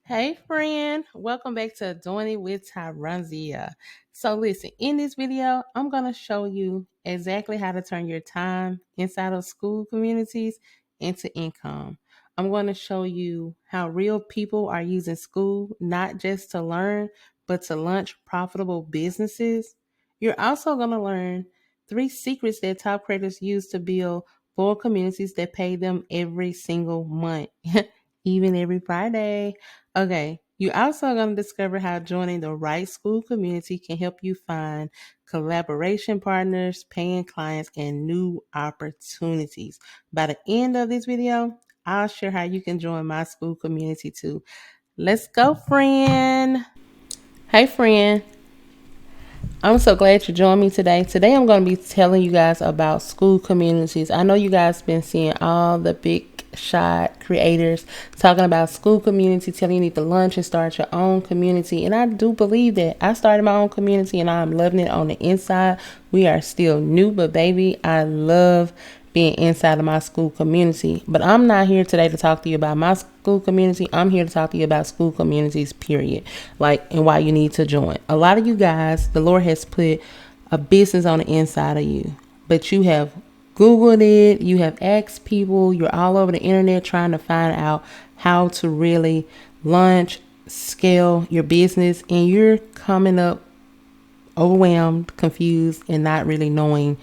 Hey friend, welcome back to Doing It with Tyronzia. So listen, in this video, I'm going to show you exactly how to turn your time inside of school communities into income. I'm going to show you how real people are using school not just to learn, but to launch profitable businesses. You're also going to learn 3 secrets that top creators use to build full communities that pay them every single month, even every Friday. Okay, you also going to discover how joining the right school community can help you find collaboration partners, paying clients, and new opportunities. By the end of this video, I'll share how you can join my school community too. Let's go, friend. Hey, friend. I'm so glad you joined me today. Today I'm going to be telling you guys about school communities. I know you guys been seeing all the big shot creators talking about school community, telling you need to launch and start your own community. And I do believe that. I started my own community and I'm loving it on the inside. We are still new, but baby, I love being inside of my school community. But I'm not here today to talk to you about my school community. I'm here to talk to you about school communities, period. And why you need to join. A lot of you guys, the Lord has put a business on the inside of you, but you have Googled it, you have asked people, you're all over the internet trying to find out how to really launch, scale your business, and you're coming up overwhelmed, confused, and not really knowing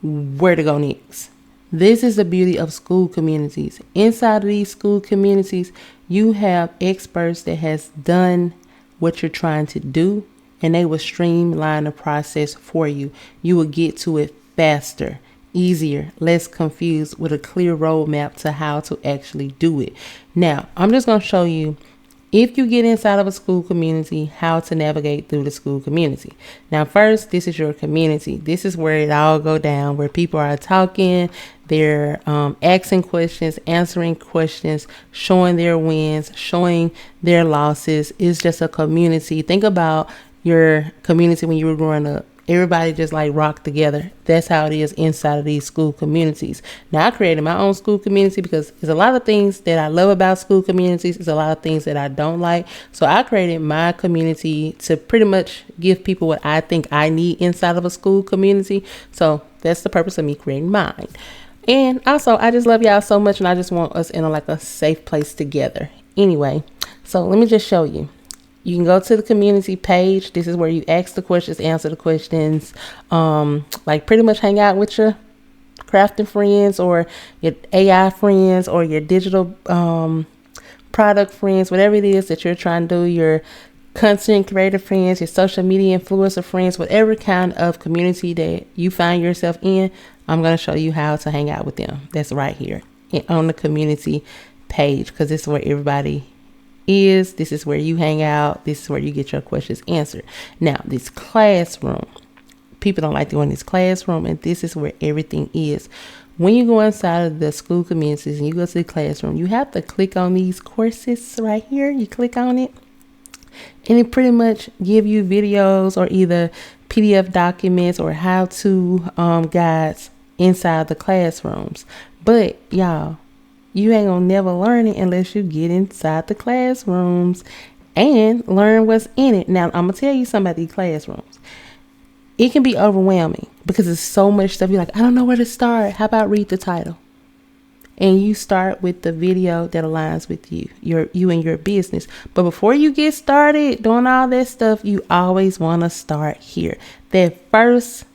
where to go next. This is the beauty of school communities. Inside of these school communities, you have experts that has done what you're trying to do, and they will streamline the process for you. You will get to it faster, easier, less confused, with a clear roadmap to how to actually do it. Now, I'm just going to show you, if you get inside of a school community, how to navigate through the school community. Now, first, this is your community. This is where it all go down, where people are talking, they're asking questions, answering questions, showing their wins, showing their losses. It's just a community. Think about your community when you were growing up. Everybody just like rock together. That's how it is inside of these school communities. Now, I created my own school community because there's a lot of things that I love about school communities. There's a lot of things that I don't like. So I created my community to pretty much give people what I think I need inside of a school community. So that's the purpose of me creating mine. And also, I just love y'all so much, and I just want us in a safe place together. Anyway, so let me just show you. You can go to the community page. This is where you ask the questions, answer the questions, pretty much hang out with your crafting friends or your AI friends or your digital product friends, whatever it is that you're trying to do, your content creator friends, your social media influencer friends, whatever kind of community that you find yourself in, I'm going to show you how to hang out with them. That's right here on the community page, because this is where everybody is. This is where you hang out. This is where you get your questions answered. Now, this classroom, people don't like to go in this classroom, and this is where everything is. When you go inside of the school communities and you go to the classroom, you have to click on these courses right here. You click on it, and it pretty much give you videos or either PDF documents or how-to guides inside the classrooms. But y'all, you ain't gonna never learn it unless you get inside the classrooms and learn what's in it. Now, I'm gonna tell you something about these classrooms. It can be overwhelming because there's so much stuff. You're like, I don't know where to start. How about read the title? And you start with the video that aligns with you and your business. But before you get started doing all that stuff, you always want to start here. That first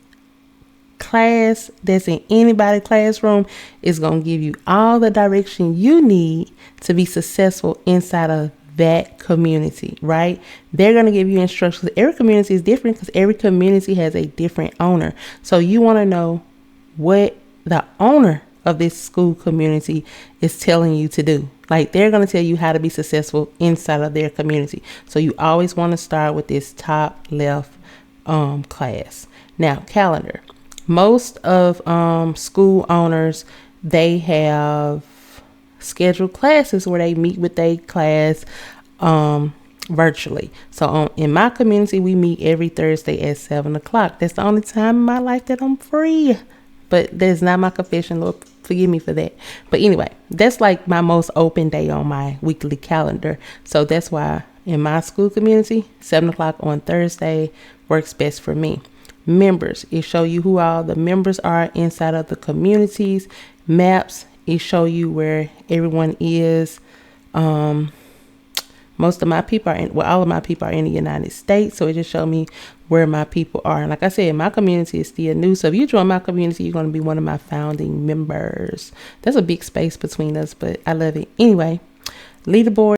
class that's in anybody's classroom is going to give you all the direction you need to be successful inside of that community, right? They're going to give you instructions. Every community is different because every community has a different owner. So you want to know what the owner of this school community is telling you to do. Like, they're going to tell you how to be successful inside of their community. So you always want to start with this top left class. Now, calendar. Most of school owners, they have scheduled classes where they meet with their class virtually. So in my community, we meet every Thursday at 7 o'clock. That's the only time in my life that I'm free. But that's not my confession, Lord. Forgive me for that. But anyway, that's like my most open day on my weekly calendar. So that's why in my Skool community, 7 o'clock on Thursday works best for me. Members, it show you who all the members are inside of the communities. Maps, it show you where everyone is. Most of my people all of my people are in the United States. So it just showed me where my people are. And like I said, my community is still new. So if you join my community, you're going to be one of my founding members. There's a big space between us, but I love it. Anyway, leaderboard.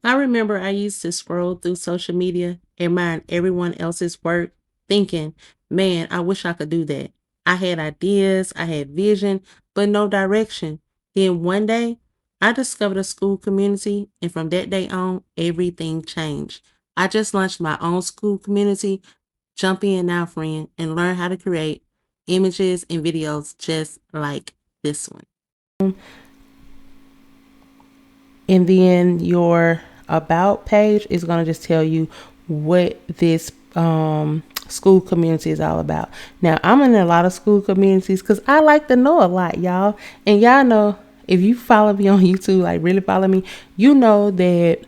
I remember I used to scroll through social media, admiring everyone else's work, thinking, man, I wish I could do that. I had ideas, I had vision, but no direction. Then one day, I discovered a Skool community, and from that day on, everything changed. I just launched my own Skool community. Jump in now, friend, and learn how to create images and videos just like this one. And then your about page is going to just tell you what this Skool community is all about. Now, I'm in a lot of Skool communities because I like to know a lot, y'all. And y'all know, if you follow me on YouTube, like really follow me, you know that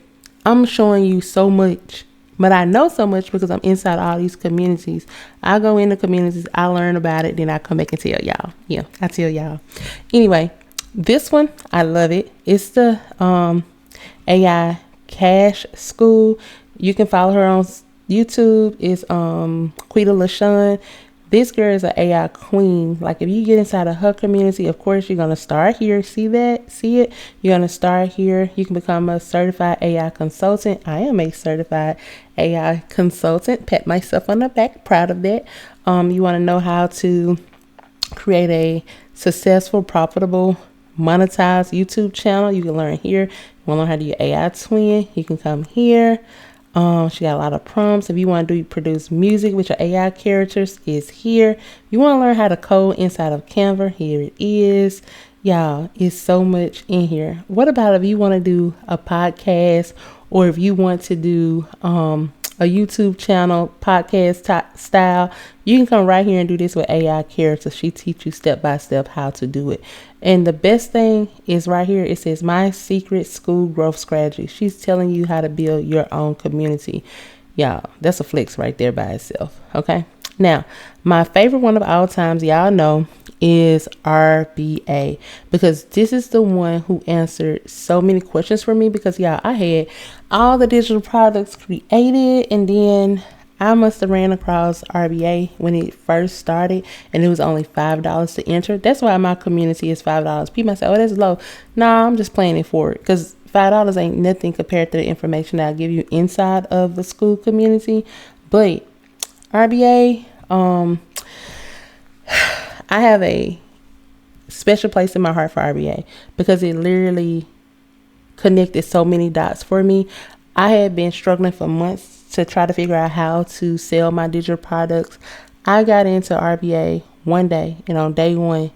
I'm showing you so much. But I know so much because I'm inside all these communities. I go into communities, I learn about it, then I come back and tell y'all. Yeah, I tell y'all. Anyway, this one, I love it. It's the AI Cash Skool. You can follow her on YouTube. It's Quita LaShawn. This girl is an AI queen. Like if you get inside of her community, of course, you're going to start here. See that? See it? You're going to start here. You can become a certified AI consultant. I am a certified AI consultant. Pat myself on the back. Proud of that. You want to know how to create a successful, profitable, monetized YouTube channel. You can learn here. You want to learn how to do your AI twin. You can come here. She got a lot of prompts. If you want to produce music with your AI characters, is here. You want to learn how to code inside of Canva, here it is. Y'all, it's so much in here. What about if you want to do a podcast, or if you want to do a YouTube channel, podcast style? You can come right here and do this with AI characters. She teach you step by step how to do it. And the best thing is right here. It says My Secret Skool Growth Strategy. She's telling you how to build your own community. Y'all, that's a flex right there by itself. Okay. Now, my favorite one of all times, y'all know, is RBA, because this is the one who answered so many questions for me. Because y'all, I had all the digital products created, and then I must have ran across RBA when it first started, and it was only $5 to enter. That's why my community is $5. People might say, oh, that's low. Nah, I'm just playing it for it, because $5 ain't nothing compared to the information that I give you inside of the Skool community. But RBA, I have a special place in my heart for RBA because it literally connected so many dots for me. I had been struggling for months to try to figure out how to sell my digital products. I got into RBA one day, and on day one,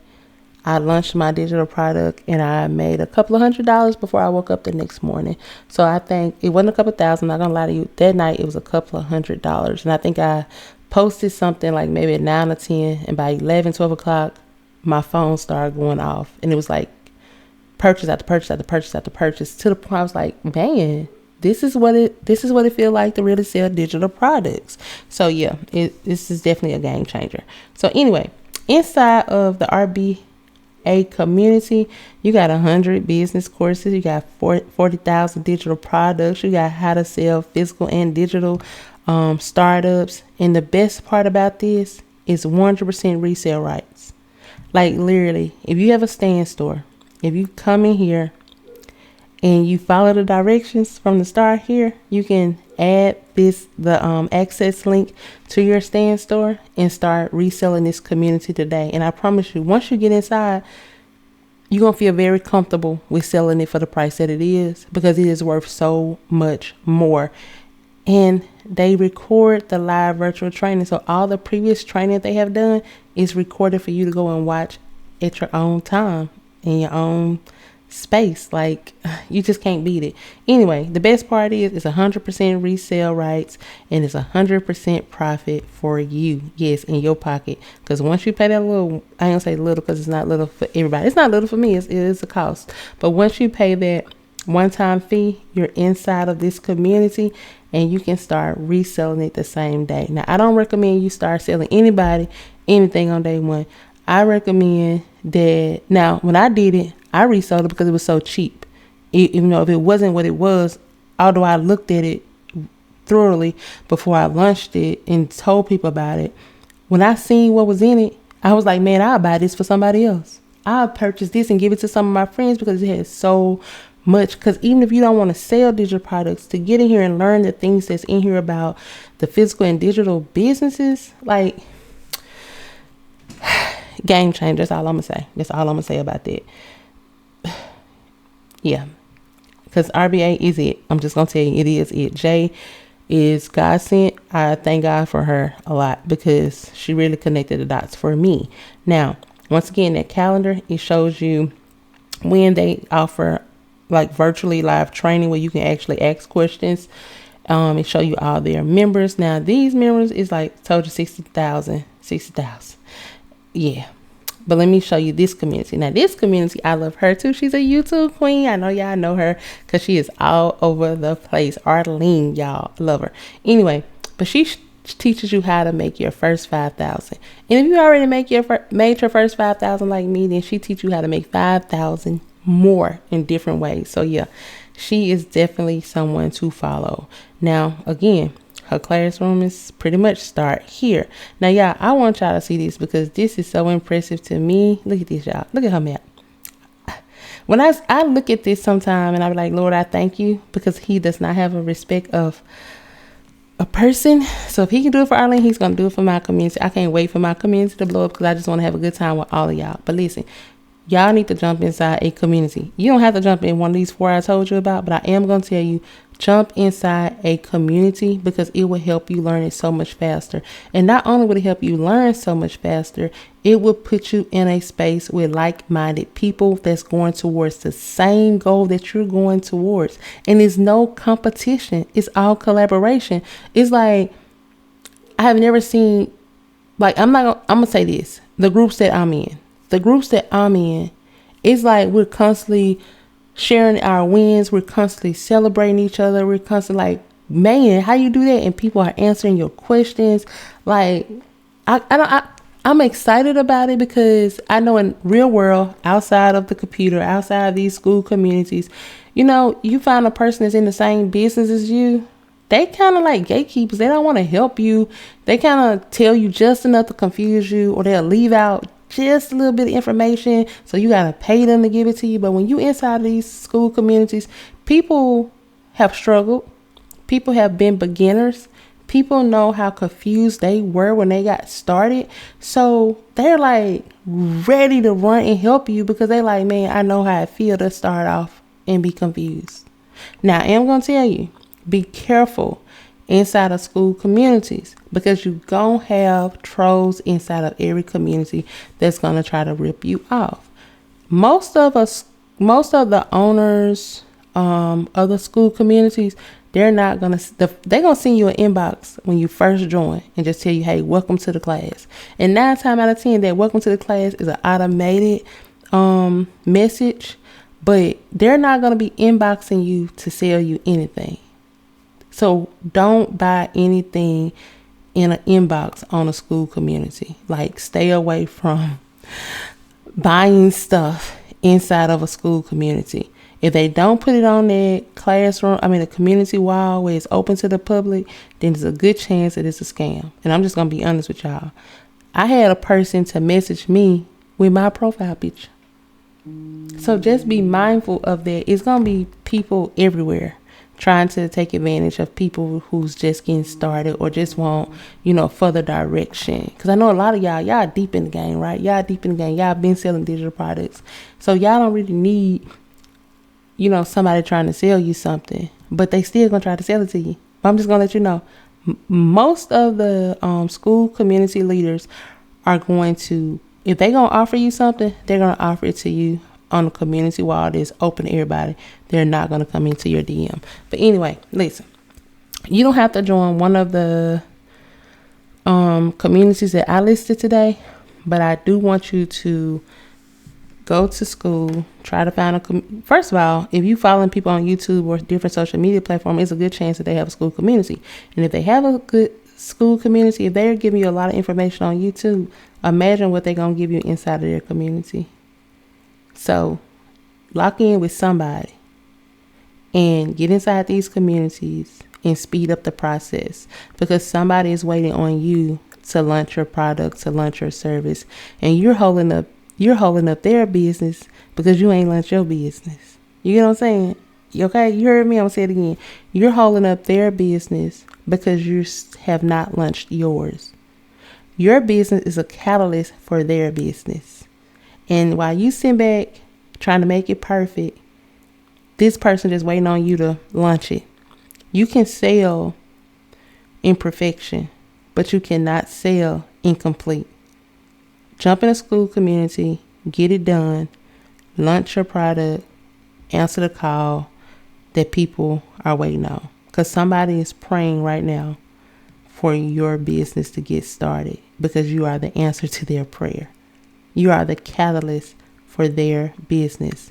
I launched my digital product, and I made a couple of $100 before I woke up the next morning. So I think it wasn't a couple thousand. I'm not gonna lie to you. That night, it was a couple of $100, and I think I posted something like maybe at 9 or 10, and by 11, 12 o'clock, my phone started going off, and it was like purchase after purchase after purchase after purchase, to the point I was like, man, this is what it feels like to really sell digital products. So yeah, this is definitely a game changer. So anyway, inside of the RBA community, you got 100 business courses, you got 40,000 digital products, you got how to sell physical and digital startups. And the best part about this is 100% resale rights. Like literally, if you have a stand store, if you come in here and you follow the directions from the start here, you can add the access link to your stand store and start reselling this community today. And I promise you, once you get inside, you're going to feel very comfortable with selling it for the price that it is, because it is worth so much more. And they record the live virtual training. So all the previous training they have done is recorded for you to go and watch at your own time, in your own space. Like, you just can't beat it. Anyway, the best part is it's 100% resale rights, and it's 100% profit for you. Yes, in your pocket. Because once you pay that little, I ain't gonna say little because it's not little for everybody. It's not little for me. It is a cost. But once you pay that one-time fee, you're inside of this community, and you can start reselling it the same day. Now, I don't recommend you start selling anybody anything on day one. I recommend that. Now, when I did it, I resold it because it was so cheap. Even though if it wasn't what it was, although I looked at it thoroughly before I launched it and told people about it, when I seen what was in it, I was like, man, I'll buy this for somebody else. I'll purchase this and give it to some of my friends because it has so much. Because even if you don't want to sell digital products, to get in here and learn the things that's in here about the physical and digital businesses, like, game changer. That's all I'm gonna say. That's all I'm gonna say about that. Yeah, because RBA is it. I'm just gonna tell you, it is it. Jay is God sent. I thank God for her a lot because she really connected the dots for me. Now, once again, that calendar, it shows you when they offer like virtually live training where you can actually ask questions. It show you all their members. Now, these members is like told you 60,000. Yeah. But let me show you this community. Now, this community, I love her too. She's a YouTube queen. I know y'all know her because she is all over the place. Arlene, y'all love her. Anyway, but she teaches you how to make your first 5,000. And if you already made your first 5,000 like me, then she teach you how to make 5,000 more in different ways. So yeah, she is definitely someone to follow. Now, again, her classroom is pretty much start here. Now, y'all, I want y'all to see this because this is so impressive to me. Look at this, y'all. Look at her map. When I look at this sometime and I be like, Lord, I thank you, because he does not have a respect of a person. So if he can do it for Arlene, he's going to do it for my community. I can't wait for my community to blow up because I just want to have a good time with all of y'all. But listen, y'all need to jump inside a community. You don't have to jump in one of these 4 I told you about, but I am going to tell you, jump inside a community because it will help you learn it so much faster. And not only will it help you learn so much faster, it will put you in a space with like-minded people that's going towards the same goal that you're going towards. And there's no competition. It's all collaboration. It's like, I have never seen, like, I'm going to say this. The groups that I'm in, it's like we're constantly sharing our wins. We're constantly celebrating each other. We're constantly like, man, how you do that? And people are answering your questions. Like, I'm excited about it because I know in real world, outside of the computer, outside of these school communities, you know, you find a person that's in the same business as you. They kind of like gatekeepers. They don't want to help you. They kind of tell you just enough to confuse you, or they'll leave out just a little bit of information, so you got to pay them to give it to you. But when you inside of these school communities, people have struggled. People have been beginners. People know how confused they were when they got started. So they're like ready to run and help you because they like, man, I know how it feels to start off and be confused. Now, I am going to tell you, be careful inside of school communities because you're going to have trolls inside of every community that's going to try to rip you off. Most of the owners of the school communities, they're going to send you an inbox when you first join and just tell you, hey, welcome to the class. And 9 times out of 10, that welcome to the class is an automated message, but they're not going to be inboxing you to sell you anything. So don't buy anything in an inbox on a school community. Like, stay away from buying stuff inside of a school community. If they don't put it on their the community wall where it's open to the public, then there's a good chance that it's a scam. And I'm just going to be honest with y'all. I had a person to message me with my profile picture. So just be mindful of that. It's going to be people everywhere trying to take advantage of people who's just getting started or just want, further direction. Because I know a lot of y'all deep in the game, right? Y'all deep in the game. Y'all been selling digital products. So y'all don't really need, somebody trying to sell you something. But they still going to try to sell it to you. But I'm just going to let you know, most of the school community leaders are going to, if they're going to offer you something, they're going to offer it to you on the community wall that's open to everybody, they're not going to come into your DM. But anyway, listen, you don't have to join one of the communities that I listed today, but I do want you to go to Skool, try to find first of all, if you following people on YouTube or different social media platforms, it's a good chance that they have a Skool community. And if they have a good Skool community, if they're giving you a lot of information on YouTube, imagine what they're going to give you inside of their community. So lock in with somebody and get inside these communities and speed up the process, because somebody is waiting on you to launch your product, to launch your service, and you're holding up their business because you ain't launched your business. You get what I'm saying? Okay, you heard me. I'm gonna say it again. You're holding up their business because you have not launched yours. Your business is a catalyst for their business. And while you sit back trying to make it perfect, this person is waiting on you to launch it. You can sell imperfection, but you cannot sell incomplete. Jump in a Skool community, get it done, launch your product, answer the call that people are waiting on. Because somebody is praying right now for your business to get started, because you are the answer to their prayer. You are the catalyst for their business.